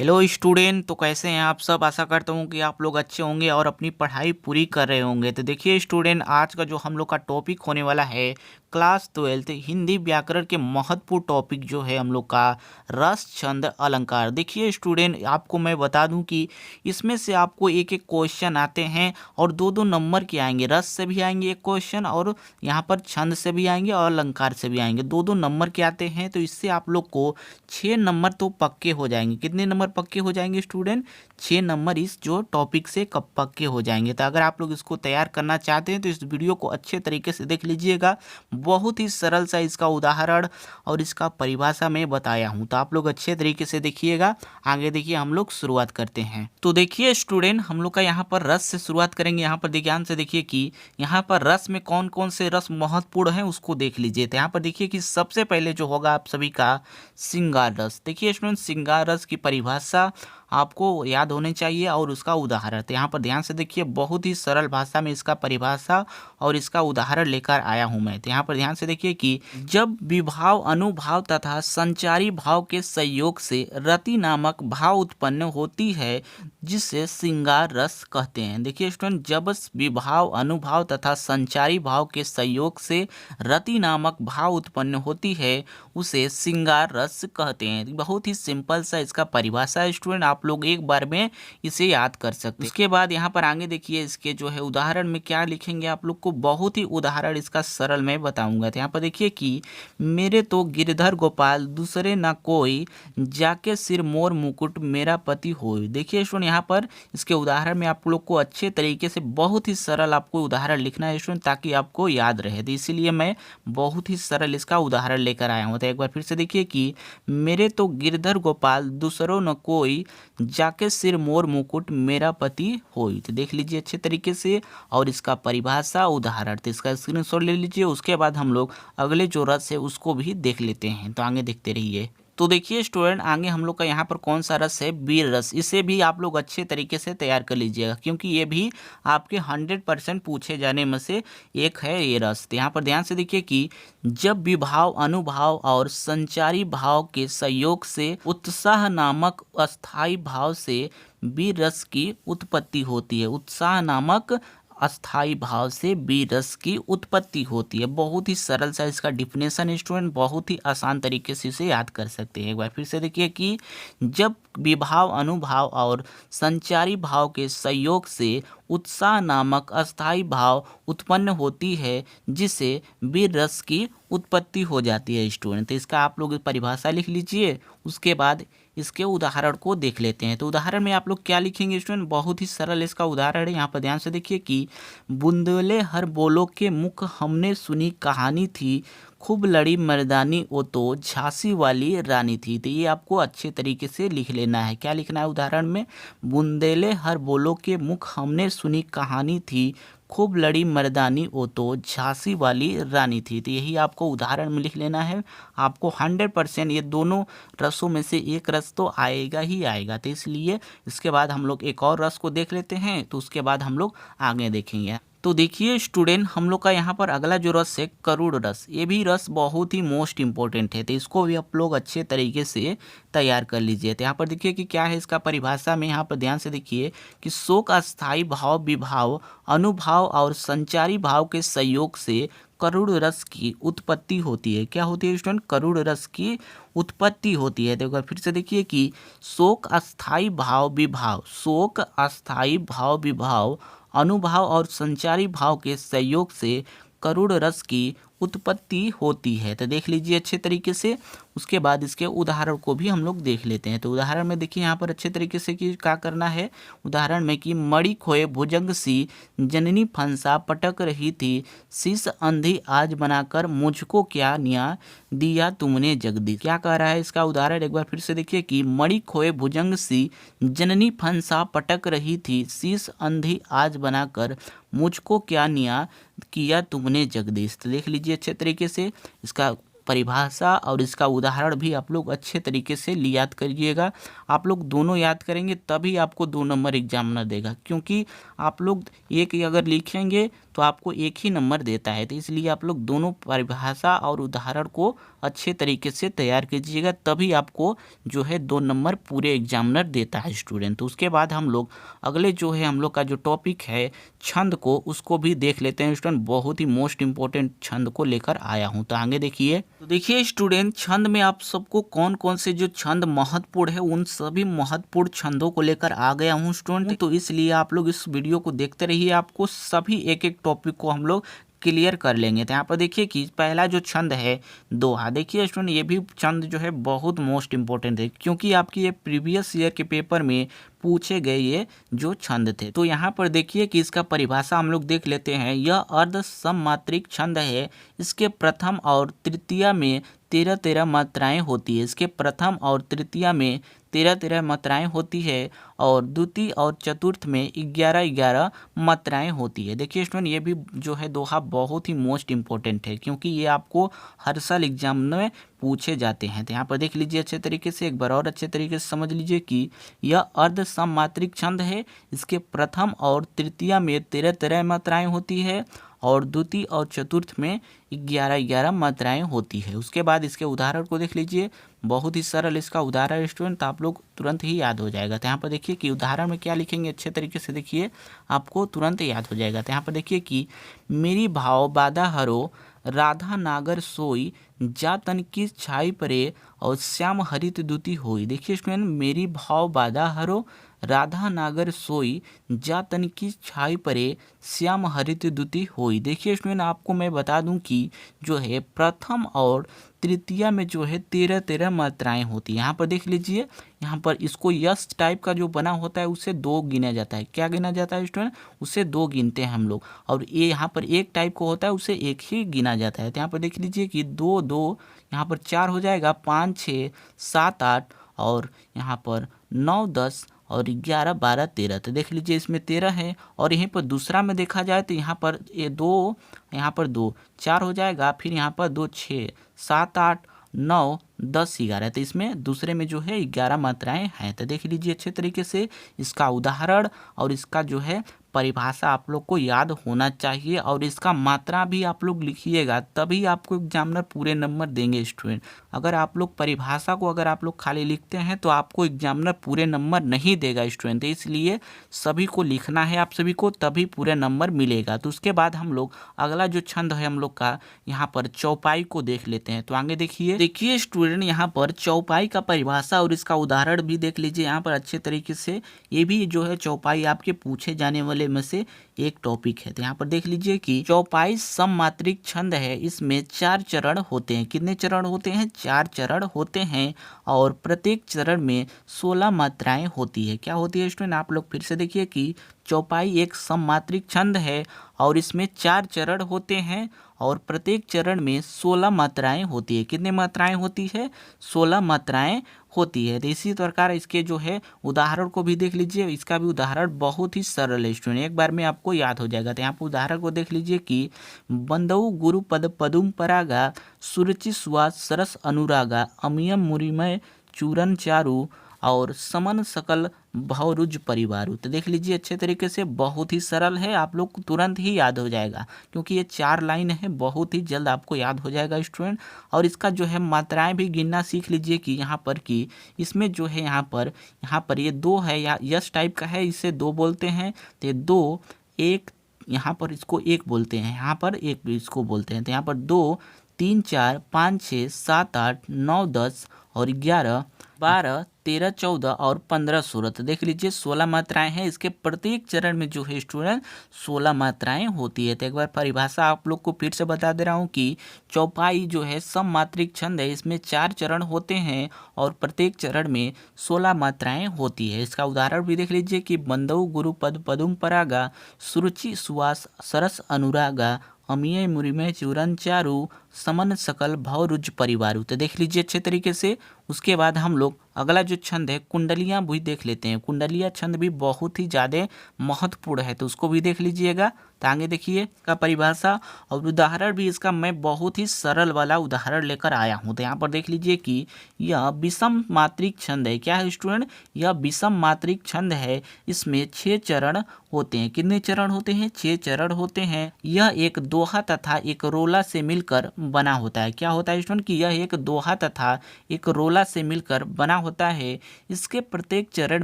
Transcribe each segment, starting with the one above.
Hello student. तो कैसे हैं आप सब। आशा करता हूँ कि आप लोग अच्छे होंगे और अपनी पढ़ाई पूरी कर रहे होंगे। तो देखिए स्टूडेंट, आज का जो हम लोग का टॉपिक होने वाला है क्लास 12 हिंदी व्याकरण के महत्वपूर्ण टॉपिक जो है हम लोग का रस छंद अलंकार। देखिए स्टूडेंट, आपको मैं बता दूं कि इसमें से आपको एक एक क्वेश्चन आते हैं और दो दो नंबर के आएंगे। रस से भी आएंगे एक क्वेश्चन और यहाँ पर छंद से भी आएंगे और अलंकार से भी आएंगे। दो दो नंबर के आते हैं, तो इससे आप लोग को 6 नंबर तो पक्के हो जाएंगे। कितने नंबर पक्के हो जाएंगे स्टूडेंट? 6 नंबर इस जो टॉपिक से कब पक्के हो जाएंगे। तो अगर आप लोग इसको तैयार करना चाहते हैं तो इस वीडियो को अच्छे तरीके से देख लीजिएगा। बहुत ही सरल सा इसका उदाहरण और इसका परिभाषा मैं बताया हूं, तो आप लोग अच्छे तरीके से देखिएगा। आगे देखिए, हम लोग शुरुआत करते हैं। तो देखिए स्टूडेंट, हम लोग का यहाँ पर रस से शुरुआत करेंगे। यहाँ पर ध्यान से देखिए कि यहाँ पर रस में कौन कौन से रस महत्वपूर्ण हैं उसको देख लीजिए। तो यहाँ पर देखिए कि सबसे पहले जो होगा आप सभी का श्रृंगार रस। देखिए स्टूडेंट, श्रृंगार रस की परिभाषा आपको याद होनी चाहिए और उसका उदाहरण। तो यहाँ पर ध्यान से देखिए, बहुत ही सरल भाषा में इसका परिभाषा और इसका उदाहरण लेकर आया हूं मैं। तो यहाँ पर ध्यान से देखिए कि जब विभाव, अनुभाव तथा संचारी भाव के संयोग से रति नामक भाव उत्पन्न होती है, जिसे श्रृंगार रस कहते हैं। देखिए स्टूडेंट, जब विभाव, अनुभाव तथा संचारी भाव के संयोग से रति नामक भाव उत्पन्न होती है, उसे श्रृंगार रस कहते हैं। बहुत ही सिंपल सा इसका परिभाषा है स्टूडेंट, आप लोग एक बार में इसे याद कर सकते हैं। उसके बाद यहाँ पर आगे देखिए, इसके जो है उदाहरण में क्या लिखेंगे आप लोग को, बहुत ही उदाहरण इसका सरल मैं बताऊंगा। तो यहाँ पर देखिए कि मेरे तो गिरधर गोपाल दूसरे ना कोई, जाके सिर मोर मुकुट मेरा पति होय। देखिए स्टूडेंट, यहाँ पर इसके उदाहरण में आप लोग को अच्छे तरीके से बहुत ही सरल आपको उदाहरण लिखना है स्टूडेंट, ताकि आपको याद रहे। तो इसीलिए मैं बहुत ही सरल इसका उदाहरण लेकर आया हूँ। तो एक बार फिर से देखिए कि मेरे तो गिरधर गोपाल दूसरों न कोई, जाके सिर मोर मुकुट मेरा पति होई। तो देख लीजिए अच्छे तरीके से और इसका परिभाषा, उदाहरण। तो इसका स्क्रीनशॉट ले लीजिए। उसके बाद हम लोग अगले जो रस है उसको भी देख लेते हैं। तो आगे देखते रहिए। तो देखिए स्टूडेंट, आगे हम लोग का यहाँ पर कौन सा रस है, वीर रस। इसे भी आप लोग अच्छे तरीके से तैयार कर लीजिएगा, क्योंकि ये भी आपके 100% पूछे जाने में से एक है ये रस। तो यहाँ पर ध्यान से देखिए कि जब विभाव, अनुभाव और संचारी भाव के संयोग से उत्साह नामक अस्थाई भाव से वीर रस की उत्पत्ति होती है। उत्साह नामक अस्थाई भाव से वीर रस की उत्पत्ति होती है। बहुत ही सरल सा इसका डिफिनेशन स्टूडेंट, बहुत ही आसान तरीके से इसे याद कर सकते हैं। एक बार फिर से देखिए कि जब विभाव, अनुभाव और संचारी भाव के संयोग से उत्साह नामक अस्थाई भाव उत्पन्न होती है, जिसे वीर रस की उत्पत्ति हो जाती है स्टूडेंट। तो इसका आप लोग परिभाषा लिख लीजिए। उसके बाद इसके उदाहरण को देख लेते हैं। तो उदाहरण में आप लोग क्या लिखेंगे स्टूडेंट, बहुत ही सरल इसका उदाहरण है। यहाँ पर ध्यान से देखिए कि बुंदेले हर बोलो के मुख हमने सुनी कहानी थी, खूब लड़ी मर्दानी वो तो झांसी वाली रानी थी। तो ये आपको अच्छे तरीके से लिख लेना है। क्या लिखना है उदाहरण में, बुंदेले हर बोलो के मुख हमने सुनी कहानी थी, खूब लड़ी मर्दानी वो तो झांसी वाली रानी थी। तो यही आपको उदाहरण में लिख लेना है। आपको 100% ये दोनों रसों में से एक रस तो आएगा ही आएगा। तो इसलिए इसके बाद हम लोग एक और रस को देख लेते हैं, तो उसके बाद हम लोग आगे देखेंगे। तो देखिए स्टूडेंट, हम लोग का यहाँ पर अगला जो रस है करुड़ रस। ये भी रस बहुत ही मोस्ट इंपॉर्टेंट है, तो इसको भी आप लोग अच्छे तरीके से तैयार कर लीजिए। तो यहाँ पर देखिए कि क्या है इसका परिभाषा में। यहाँ पर ध्यान से देखिए कि शोक अस्थाई भाव, विभाव, अनुभाव और संचारी भाव के संयोग से करुड़ रस की उत्पत्ति होती है। क्या होती है स्टूडेंट? करुड़ रस की उत्पत्ति होती है। तो एक बार फिर से देखिए कि शोक अस्थाई भाव, विभाव, शोक अस्थाई भाव, विभाव, अनुभाव और संचारी भाव के संयोग से करुड़ रस की उत्पत्ति होती है। तो देख लीजिए अच्छे तरीके से। उसके बाद इसके उदाहरण को भी हम लोग देख लेते हैं। तो उदाहरण में देखिए यहाँ पर अच्छे तरीके से कि क्या करना है उदाहरण में, कि मणि खोए भुजंग सी, जननी फंसा पटक रही थी, शीश अंधी आज बनाकर मुझको क्या न्याय दिया तुमने जगदीश। क्या कह रहा है इसका उदाहरण, एक बार फिर से देखिए कि मणि खोए भुजंग सी, जननी फंसा पटक रही थी, शीश अंधी आज बनाकर मुझको क्या न्याय किया तुमने जगदीश। तो देख लीजिए अच्छे तरीके से। इसका परिभाषा और इसका उदाहरण भी आप लोग अच्छे तरीके से याद करिएगा। आप लोग दोनों याद करेंगे तभी आपको 2 नंबर एग्जामिनर देगा, क्योंकि आप लोग एक ही अगर लिखेंगे तो आपको एक ही नंबर देता है। तो इसलिए आप लोग दोनों परिभाषा और उदाहरण को अच्छे तरीके से तैयार कीजिएगा, तभी आपको जो है 2 नंबर पूरे एग्जामिनर देता है स्टूडेंट। तो उसके बाद हम लोग अगले जो है हम लोग का जो टॉपिक है छंद को, उसको भी देख लेते हैं स्टूडेंट। बहुत ही मोस्ट इंपॉर्टेंट छंद को लेकर आया हूं, तो आगे देखिए। तो देखिए स्टूडेंट, छंद में आप सबको कौन कौन से जो छंद महत्वपूर्ण है उन सभी महत्वपूर्ण छंदों को लेकर आ गया हूं स्टूडेंट। तो इसलिए आप लोग इस वीडियो को देखते रहिए, आपको सभी एक एक टॉपिक को हम लोग क्लियर कर लेंगे। तो यहाँ पर देखिए कि पहला जो छंद है दोहा। देखिए स्टूडेंट, ये भी छंद जो है बहुत मोस्ट इंपॉर्टेंट है, क्योंकि आपकी ये प्रीवियस ईयर के पेपर में पूछे गए ये जो छंद थे। तो यहाँ पर देखिए कि इसका परिभाषा हम लोग देख लेते हैं। यह अर्ध सममात्रिक छंद है। इसके प्रथम और तृतीया में 13-13 मात्राएं होती है। इसके प्रथम और तृतीया में 13-13 मात्राएं होती है और द्वितीय और चतुर्थ में 11-11 मात्राएं होती है। देखिए स्टूडेंट, ये भी जो है दोहा बहुत ही मोस्ट इंपॉर्टेंट है, क्योंकि ये आपको हर साल एग्जाम में पूछे जाते हैं। तो यहाँ पर देख लीजिए अच्छे तरीके से, एक बार और अच्छे तरीके से समझ लीजिए कि यह अर्ध सममात्रिक छंद है। इसके प्रथम और तृतीया में 13-13 मात्राएं होती है और द्वितीय और चतुर्थ में 11-11 मात्राएं होती है। उसके बाद इसके उदाहरण को देख लीजिए, बहुत ही सरल इसका उदाहरण स्टूडेंट, तो आप लोग तुरंत ही याद हो जाएगा। तो यहाँ पर देखिए कि उदाहरण में क्या लिखेंगे, अच्छे तरीके से देखिए, आपको तुरंत याद हो जाएगा। तो यहाँ पर देखिए कि मेरी भाव बाधा हरो, राधा नागर सोई, जा तन की छाई परे और श्याम हरित दूती होई। देखिए स्टूडेंट, मेरी भाव बाधा हरो, राधा नागर सोई, जा तन की छाई परे, श्याम हरित दूती होई। देखिए स्टूडेंट, आपको मैं बता दूं कि जो है प्रथम और तृतीया में जो है 13-13 मात्राएं होती है। यहाँ पर देख लीजिए, यहाँ पर इसको यस टाइप का जो बना होता है उसे 2 गिना जाता है। क्या गिना जाता है स्टूडेंट? उसे 2 गिनते हैं हम लोग। और ये यहाँ पर एक टाइप को होता है, उसे एक ही गिना जाता है। तो यहाँ पर देख लीजिए कि 2-2, यहाँ पर 4 हो जाएगा, 5, 6, 7, 8 और यहाँ पर 9, 10 और 11, 12, 13। तो देख लीजिए इसमें 13 है। और यहीं पर दूसरा में देखा जाए तो यहाँ पर ये 2, यहाँ पर 2, 4 हो जाएगा, फिर यहाँ पर 2, 6, 7, 8, 9, 10, 11। तो इसमें दूसरे में जो है 11 मात्राएं हैं। तो देख लीजिए अच्छे तरीके से इसका उदाहरण और इसका जो है परिभाषा आप लोग को याद होना चाहिए, और इसका मात्रा भी आप लोग लिखिएगा, तभी आपको एग्जामिनर पूरे नंबर देंगे स्टूडेंट। अगर आप लोग परिभाषा को अगर आप लोग खाली लिखते हैं तो आपको एग्जामिनर पूरे नंबर नहीं देगा स्टूडेंट। इसलिए सभी को लिखना है आप सभी को, तभी पूरे नंबर मिलेगा। तो उसके बाद हम लोग अगला जो छंद है हम लोग का, यहाँ पर चौपाई को देख लेते हैं। तो आगे देखिए स्टूडेंट, यहाँ पर चौपाई का परिभाषा और इसका उदाहरण भी देख लीजिए यहाँ पर अच्छे तरीके से। ये भी जो है चौपाई आपके पूछे जाने वाले में से एक टॉपिक है। तो यहाँ पर देख लीजिए कि चौपाई सममात्रिक छंद है। इसमें 4 चरण होते हैं। कितने चरण होते हैं? 4 चरण होते हैं और प्रत्येक चरण में 16 मात्राएं होती है। क्या होती है स्टूडेंट? आप लोग फिर से देखिए कि चौपाई एक सममात्रिक छंद है और इसमें 4 चरण होते हैं और प्रत्येक चरण में 16 मात्राएं होती है। कितने मात्राएं होती है? 16 मात्राएं होती है। तो इसी प्रकार इसके जो है उदाहरण को भी देख लीजिए। इसका भी उदाहरण बहुत ही सरल है स्टूडेंट, एक बार में आपको याद हो जाएगा। तो यहाँ पर उदाहरण को देख लीजिए कि बंदऊ गुरु पद पदुम परागा, सुरुचि सुवास सरस अनुरागा, अमियम मुरिमय चूरन चारु और समन सकल भवरुज परिवारु। तो देख लीजिए अच्छे तरीके से, बहुत ही सरल है, आप लोग को तुरंत ही याद हो जाएगा, क्योंकि ये 4 लाइन है, बहुत ही जल्द आपको याद हो जाएगा स्टूडेंट। और इसका जो है मात्राएं भी गिनना सीख लीजिए कि यहाँ पर कि इसमें जो है यहाँ पर ये 2 है या यस टाइप का है, इसे 2 बोलते हैं। तो ये 2, 1 यहाँ पर इसको 1 बोलते हैं, यहाँ पर 1 इसको बोलते हैं। तो यहाँ पर 2, 3, 4, 5, 6, 7, 8, 9, 10 और 11, 12, 13, 14 और 15, 16। तो देख लीजिए 16 मात्राएं हैं। इसके प्रत्येक चरण में जो है स्टूडेंट 16 मात्राएं होती है। तो एक बार परिभाषा आप लोग को फिर से बता दे रहा हूँ कि चौपाई जो है सममात्रिक छंद है। इसमें 4 चरण होते हैं और प्रत्येक चरण में 16 मात्राएं होती है। इसका उदाहरण भी देख लीजिए कि बंदऊ गुरु पद पदुम परागा, सुरुचि सुवास सरस अनुरागा, अमिय मुरिमय चूरन चारु समन सकल भवरुज परिवारु। तो देख लीजिए अच्छे तरीके से। उसके बाद हम लोग अगला जो छंद है कुंडलियाँ भी देख लेते हैं। कुंडलिया छंद भी बहुत ही ज़्यादा महत्वपूर्ण है, तो उसको भी देख लीजिएगा। तो आगे देखिए का परिभाषा और उदाहरण भी इसका मैं बहुत ही सरल वाला उदाहरण लेकर आया हूँ। तो यहाँ पर देख लीजिए कि यह विषम मात्रिक छंद है। क्या है स्टूडेंट? यह विषम मात्रिक छंद है। इसमें 6 चरण होते हैं। कितने चरण होते हैं? 6 चरण होते हैं। यह एक दोहा तथा एक रोला से मिलकर बना होता है। क्या होता है स्टूडेंट? कि यह एक दोहा तथा एक रोला से मिलकर बना होता है। इसके प्रत्येक चरण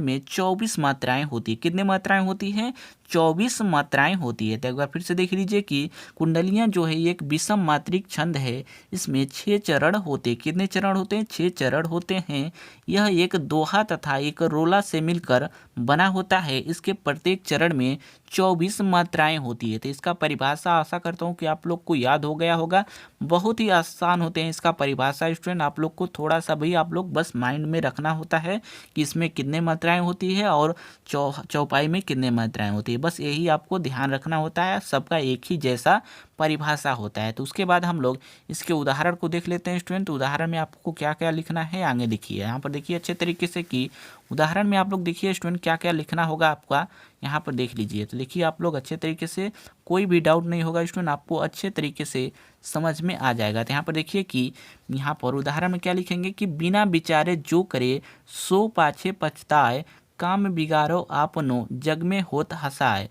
में 24 मात्राएं होती है। कितने मात्राएं होती हैं? 24 मात्राएं होती है। तो एक बार फिर से देख लीजिए कि कुंडलियां जो है ये एक विषम मात्रिक छंद है। इसमें 6 चरण होते हैं। कितने चरण होते हैं? 6 चरण होते हैं। यह एक दोहा तथा एक रोला से मिलकर बना होता है। इसके प्रत्येक चरण में 24 मात्राएं होती है। तो इसका परिभाषा आशा करता हूँ कि आप लोग को याद हो गया होगा। बहुत ही आसान होते हैं इसका परिभाषा स्टूडेंट। आप लोग को थोड़ा सा भी आप लोग बस माइंड में रखना होता है कि इसमें कितने मात्राएं होती है और चौपाई में कितने मात्राएं होती है। बस यही आपको ध्यान रखना होता है। सबका एक ही जैसा परिभाषा होता है। तो उसके बाद हम लोग इसके उदाहरण को देख लेते हैं स्टूडेंट। उदाहरण में आपको क्या क्या लिखना है आगे देखिए। यहाँ पर देखिए अच्छे तरीके से कि उदाहरण में आप लोग देखिए स्टूडेंट क्या क्या लिखना होगा आपका। यहाँ पर देख लीजिए। तो देखिए आप लोग अच्छे तरीके से, कोई भी डाउट नहीं होगा स्टूडेंट, आपको अच्छे तरीके से समझ में आ जाएगा। तो यहाँ पर देखिए कि यहाँ पर उदाहरण में क्या लिखेंगे कि बिना विचारे जो करे सो पाछे पछताए, काम बिगाड़ो आपनो जग में होत हसाए।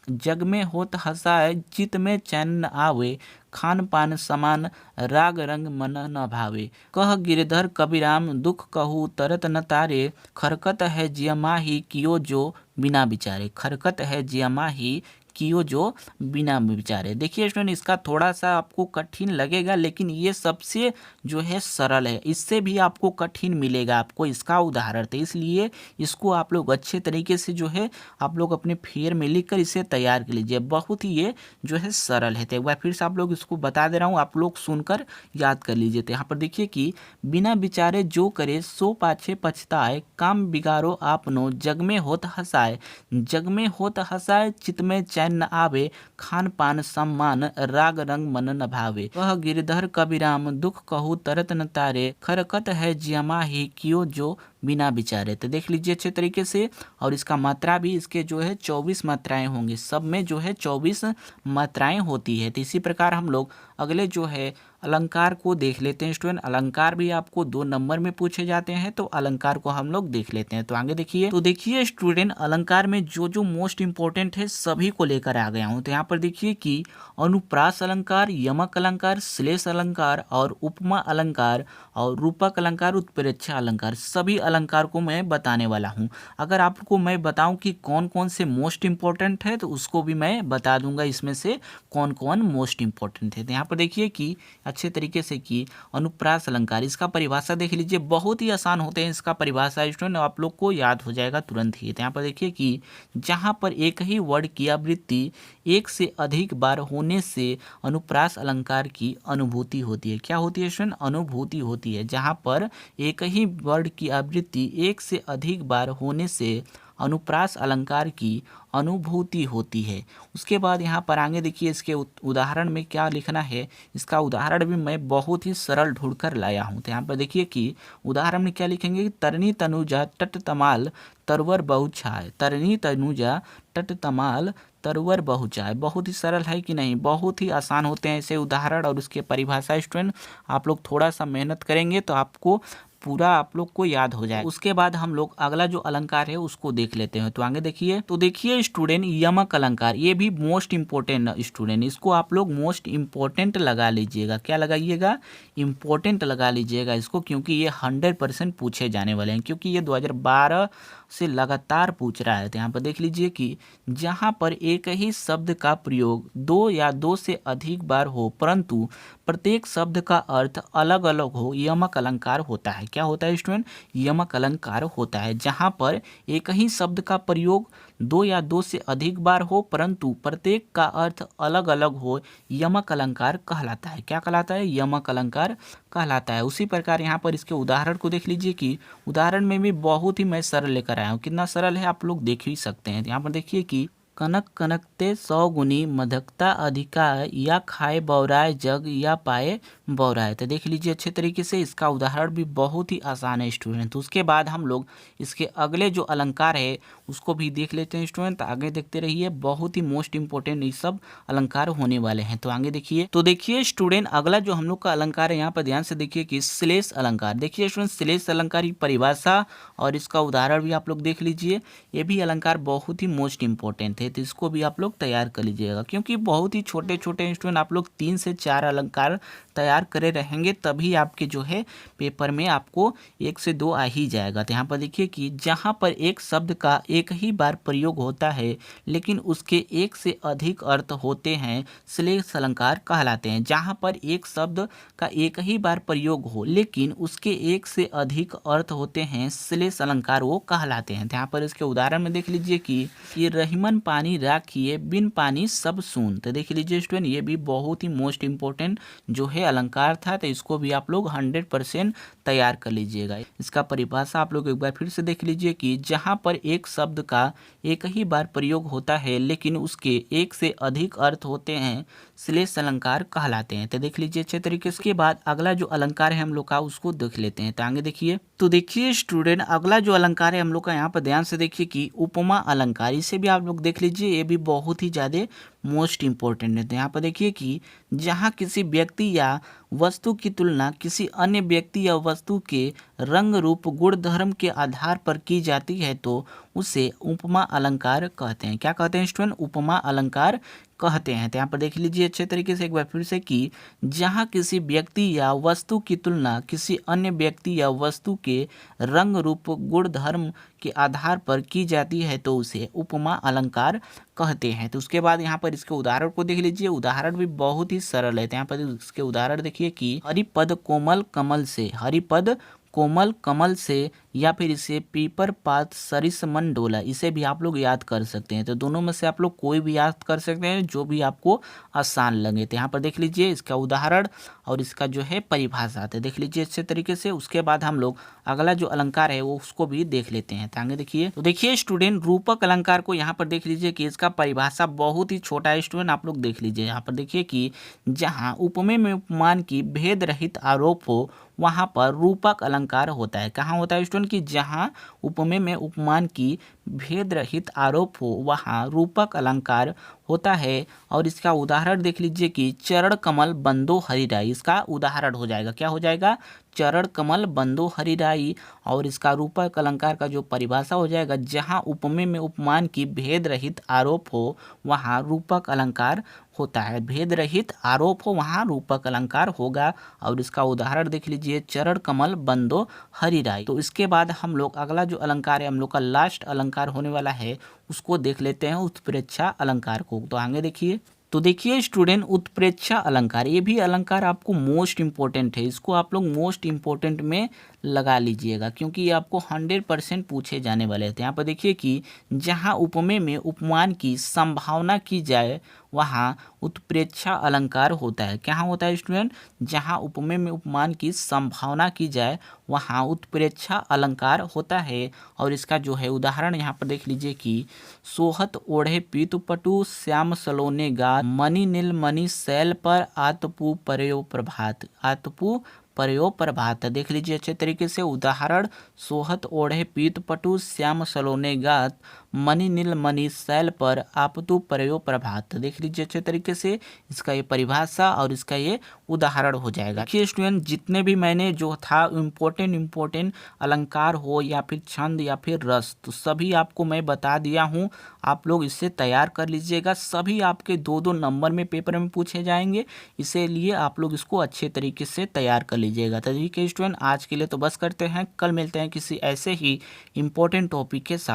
जग में होत हसाए, चित में चैन न आवे, खान पान समान राग रंग मन न भावे। कह गिरधर कबीराम दुख कहू तरत न तारे, खरकत है जियमा ही कियो जो बिना विचारे। खरकत है जियमा ही कियो जो बिना विचारे। देखिए स्टूडेंट इसका थोड़ा सा आपको कठिन लगेगा, लेकिन ये सबसे जो है सरल है। इससे भी आपको कठिन मिलेगा आपको इसका उदाहरण। तो इसलिए इसको आप लोग अच्छे तरीके से जो है आप लोग अपने फेयर में लिख कर इसे तैयार कर लीजिए। बहुत ही ये जो है सरल है। तो एक बार फिर से आप लोग इसको बता दे रहा हूँ, आप लोग सुनकर याद कर लीजिए। तो यहाँ पर देखिए कि बिना विचारे जो करे सो पाछे पछताए, काम बिगाड़ो आपनो जग में होत हसाए। जग में होत हसाए, चित में चैन न आवे, खान पान सम्मान राग रंग मन न भावे। वह गिरधर कबीराम दुख कहू तरत न तारे, खरकत है जियमा ही कियो जो बिना विचारे। तो देख लीजिए अच्छे तरीके से। और इसका मात्रा भी इसके जो है 24 मात्राएं होंगी। सब में जो है 24 मात्राएं होती है। तो इसी प्रकार हम लोग अगले जो है अलंकार को देख लेते हैं स्टूडेंट। अलंकार भी आपको 2 नंबर में पूछे जाते हैं, तो अलंकार को हम लोग देख लेते हैं। तो आगे देखिए। तो देखिए स्टूडेंट अलंकार में जो जो मोस्ट इंपॉर्टेंट है सभी को लेकर आ गया हूँ। तो यहाँ पर देखिए कि अनुप्रास अलंकार, यमक अलंकार, श्लेष अलंकार और उपमा अलंकार और रूपक अलंकार, उत्प्रेक्षा अलंकार, सभी अलंकार को मैं बताने वाला हूँ। अगर आपको मैं बताऊं कि कौन कौन से मोस्ट इंपॉर्टेंट है तो उसको भी मैं बता दूंगा इसमें से कौन कौन मोस्ट इंपॉर्टेंट है। तो यहाँ पर देखिए कि अच्छे तरीके से कि अनुप्रास अलंकार, इसका परिभाषा देख लीजिए। बहुत ही आसान होते हैं इसका परिभाषा स्टूडेंट, आप लोग को याद हो जाएगा तुरंत ही। तो यहाँ पर देखिए कि जहाँ पर एक ही वर्ड की आवृत्ति एक से अधिक बार होने से अनुप्रास अलंकार की अनुभूति होती है। क्या होती है स्टूडेंट? अनुभूति होती है। जहाँ पर एक ही वर्ड की आवृत्ति एक से अधिक बार होने से अनुप्रास अलंकार की अनुभूति होती है। उसके बाद यहाँ पर आगे देखिए इसके उदाहरण में क्या लिखना है। इसका उदाहरण भी मैं बहुत ही सरल ढूंढ कर लाया हूँ। तो यहाँ पर देखिए कि उदाहरण में क्या लिखेंगे कि तरनी तनुजा तट तमाल तरवर बहु छाय। तरनी तनुजा तट तमाल तरवर बहु छाय। बहुत ही सरल है कि नहीं? बहुत ही आसान होते हैं ऐसे उदाहरण और उसके परिभाषा स्टूडेंट। आप लोग थोड़ा सा मेहनत करेंगे तो आपको पूरा आप लोग को याद हो जाए। उसके बाद हम लोग अगला जो अलंकार है उसको देख लेते हैं। तो आगे देखिए। तो देखिए स्टूडेंट यमक अलंकार, ये भी मोस्ट इंपोर्टेंट स्टूडेंट, इसको आप लोग मोस्ट इंपोर्टेंट लगा लीजिएगा। क्या लगाइएगा? इंपोर्टेंट लगा लीजिएगा इसको, क्योंकि ये 100% पूछे जाने वाले हैं, क्योंकि ये 2012 से लगातार पूछ रहा है। तो यहाँ पर देख लीजिए कि जहाँ पर एक ही शब्द का प्रयोग 2 या 2 से अधिक बार हो परंतु प्रत्येक शब्द का अर्थ अलग अलग हो, यमक अलंकार होता है। क्या होता है स्टूडेंट? यमक अलंकार होता है। जहाँ पर एक ही शब्द का प्रयोग 2 या 2 से अधिक बार हो परंतु प्रत्येक का अर्थ अलग अलग हो, यमक अलंकार कहलाता है। क्या कहलाता है? यमक अलंकार कहलाता है। उसी प्रकार यहाँ पर इसके उदाहरण को देख लीजिए कि उदाहरण में भी बहुत ही मैं सरल लेकर आया हूँ। कितना सरल है आप लोग देख ही सकते हैं। यहाँ पर देखिए कि कनक कनकते 100 गुनी मधकता अधिका, या खाए बौराए जग या पाए बह रहा है। तो देख लीजिए अच्छे तरीके से, इसका उदाहरण भी बहुत ही आसान है स्टूडेंट। तो उसके बाद हम लोग इसके अगले जो अलंकार है उसको भी देख लेते हैं स्टूडेंट। आगे देखते रहिए, बहुत ही मोस्ट इंपोर्टेंट ये सब अलंकार होने वाले हैं। तो आगे देखिए, तो देखिए स्टूडेंट अगला जो हम लोग का अलंकार है, यहाँ पर ध्यान से देखिए कि श्लेष अलंकार। देखिए स्टूडेंट, श्लेष अलंकार की परिभाषा और इसका उदाहरण भी आप लोग देख लीजिए। ये भी अलंकार बहुत ही मोस्ट इंपॉर्टेंट है, तो इसको भी आप लोग तैयार कर लीजिएगा, क्योंकि बहुत ही छोटे छोटे स्टूडेंट आप लोग 3 से 4 अलंकार तैयार करे रहेंगे तभी आपके जो है पेपर में आपको 1 से 2 आ ही जाएगा। तो यहाँ पर देखिए कि जहाँ पर एक शब्द का एक ही बार प्रयोग होता है लेकिन उसके एक से अधिक अर्थ होते हैं, श्लेष अलंकार कहलाते हैं। जहाँ पर एक शब्द का एक ही बार प्रयोग हो लेकिन उसके एक से अधिक अर्थ होते हैं, श्लेष अलंकार वो कहलाते हैं। तो यहाँ पर इसके उदाहरण में देख लीजिए कि ये रहीमन पानी राखिए बिन पानी सब सून। तो देख लीजिए स्टूडेंट, ये भी बहुत ही मोस्ट इंपॉर्टेंट जो है अलंकार था, तो इसको भी आप लोग 100% तैयार कर लीजिएगा। इसका परिभाषा आप लोग एक बार फिर से देख लीजिए कि जहाँ पर एक शब्द का एक ही बार प्रयोग होता है लेकिन उसके एक से अधिक अर्थ होते हैं, श्लेष अलंकार कहलाते हैं। तो देख लीजिए अच्छे तरीके से। इसके बाद अगला जो अलंकार है हम लोग का उसको देख लेते हैं। तो आगे देखिए, तो देखिए स्टूडेंट अगला जो अलंकार है हम लोग का, यहाँ पर ध्यान से देखिए कि उपमा अलंकार। इसे भी आप लोग देख लीजिए, ये भी बहुत ही ज़्यादा मोस्ट इंपॉर्टेंट है। तो यहाँ पर देखिए कि जहाँ किसी व्यक्ति या वस्तु की तुलना किसी अन्य व्यक्ति या वस्तु के रंग रूप गुण धर्म के आधार पर की जाती है तो उसे उपमा अलंकार कहते हैं। क्या कहते हैं स्टूडेंट? उपमा अलंकार कहते हैं। तो यहाँ पर देख लीजिए अच्छे तरीके से एक बार फिर से कि जहाँ किसी व्यक्ति या वस्तु की तुलना किसी अन्य व्यक्ति या वस्तु के रंग रूप गुण धर्म के आधार पर की जाती है तो उसे उपमा अलंकार कहते हैं। तो उसके बाद यहाँ पर इसके उदाहरण को देख लीजिए। उदाहरण भी बहुत ही सरल है। तो यहाँ पर इसके उदाहरण देखिए कि हरिपद कोमल कमल से, हरिपद कोमल कमल से, या फिर इसे पीपर पात सरिस मन डोला, इसे भी आप लोग याद कर सकते हैं। तो दोनों में से आप लोग कोई भी याद कर सकते हैं जो भी आपको आसान लगे। तो यहाँ पर देख लीजिए इसका उदाहरण और इसका जो है परिभाषा, तो देख लीजिए अच्छे तरीके से। उसके बाद हम लोग अगला जो अलंकार है वो उसको भी देख लेते हैं। तो आगे देखिए, तो देखिए स्टूडेंट रूपक अलंकार को यहाँ पर देख लीजिए कि इसका परिभाषा बहुत ही छोटा है स्टूडेंट, आप लोग देख लीजिए। यहाँ पर देखिए कि जहाँ उपमेय में उपमान की भेद रहित आरोप हो वहाँ पर रूपक अलंकार होता है। कहाँ होता है स्टूडेंट? कि जहाँ उपमेय में उपमान की भेद रहित आरोप हो वहाँ रूपक अलंकार होता है। और इसका उदाहरण देख लीजिए कि चरण कमल बंदो हरिराई, इसका उदाहरण हो जाएगा। क्या हो जाएगा? चरण कमल बंदो हरिराई। और इसका रूपक अलंकार का जो परिभाषा हो जाएगा, जहाँ उपमेय में उपमान की भेद रहित आरोप हो वहाँ रूपक अलंकार होता है। भेद रहित आरोप हो वहाँ रूपक अलंकार होगा। और इसका उदाहरण देख लीजिए, चरण कमल बंदो हरिराई। तो इसके बाद हम लोग अगला जो अलंकार है हम लोग का लास्ट अलंकार होने वाला है उसको देख लेते हैं, उत्प्रेक्षा अलंकार को। तो आगे देखिए, तो देखिए स्टूडेंट उत्प्रेक्षा अलंकार, ये भी अलंकार आपको मोस्ट इंपॉर्टेंट है। इसको आप लोग मोस्ट इंपॉर्टेंट में लगा लीजिएगा क्योंकि ये आपको 100% पूछे जाने वाले हैं। यहाँ पर देखिए कि जहाँ उपमेय में उपमान की संभावना की जाए वहाँ उत्प्रेक्षा अलंकार होता है। क्या होता है स्टूडेंट? जहाँ उपमेय में उपमान की संभावना की जाए वहाँ उत्प्रेक्षा अलंकार होता है। और इसका जो है उदाहरण यहाँ पर देख लीजिए कि सोहत ओढ़े पीतुपटु श्याम सलोने गा, मणि नील मणि शैल पर आतपु परयो प्रभात, आतपु परयो प्रभात। देख लीजिए अच्छे तरीके से उदाहरण, सोहत ओढ़े पीत पटु श्याम सलोने गात, मणि नील मणि शैल पर आपतु परयो प्रभात। देख लीजिए अच्छे तरीके से इसका ये परिभाषा और इसका ये उदाहरण हो जाएगा। देखिए स्टूडेंट जितने भी मैंने जो था इम्पोर्टेंट अलंकार हो या फिर छंद या फिर रस, तो सभी आपको मैं बता दिया हूँ। आप लोग इससे तैयार कर लीजिएगा। सभी आपके 2-2 नंबर में पेपर में पूछे जाएंगे, इसीलिए आप लोग इसको अच्छे तरीके से तैयार कर लीजिएगा। तो ठीक है स्टूडेंट, आज के लिए तो बस करते हैं, कल मिलते हैं किसी ऐसे ही इम्पोर्टेंट टॉपिक के साथ।